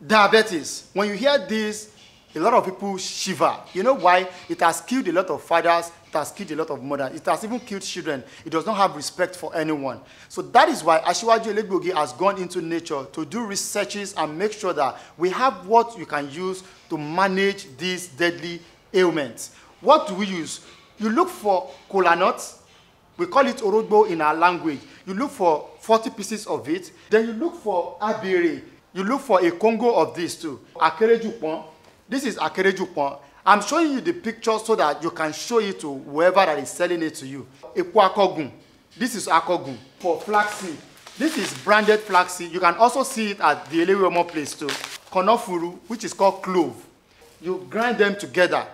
Diabetes. When you hear this, a lot of people shiver. You know why? It has killed a lot of fathers. It has killed a lot of mothers. It has even killed children. It does not have respect for anyone. So that is why Asiwaju Elegboogi has gone into nature to do researches and make sure that we have what you can use to manage these deadly ailments. What do we use? You look for kola nuts. We call it orogbo in our language. You look for 40 pieces of it. Then you look for abere. You look for a Congo of this too. Akerejupon. This is akerejupon. I'm showing you the picture so that you can show it to whoever that is selling it to you. Ekwakogun. This is akogun. For flaxseed. This is branded flaxseed. You can also see it at the Elewomo place too. Konofuru, which is called clove. You grind them together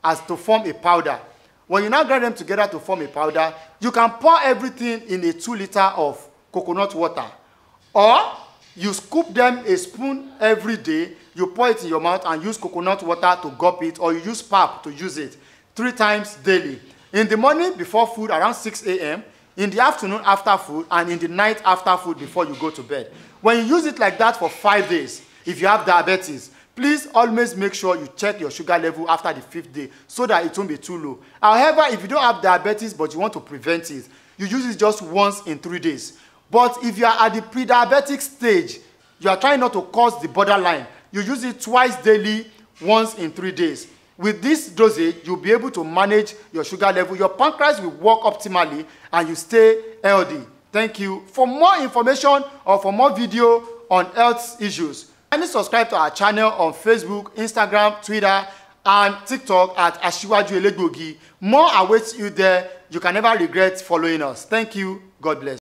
as to form a powder. When you now grind them together to form a powder, you can pour everything in a 2 liter of coconut water. Or you scoop them a spoon every day, you pour it in your mouth and use coconut water to gulp it, or you use pap to use it 3 times daily. In the morning before food around 6 a.m., in the afternoon after food, and in the night after food before you go to bed. When you use it like that for 5 days, if you have diabetes, please always make sure you check your sugar level after the 5th day so that it won't be too low. However, if you don't have diabetes but you want to prevent it, you use it just once in 3 days. But if you are at the pre-diabetic stage, you are trying not to cross the borderline, you use it twice daily, once in 3 days. With this dosage, you'll be able to manage your sugar level. Your pancreas will work optimally and you stay healthy. Thank you. For more information or for more video on health issues, kindly subscribe to our channel on Facebook, Instagram, Twitter, and TikTok at Asiwaju Elegboogi. More awaits you there. You can never regret following us. Thank you. God bless.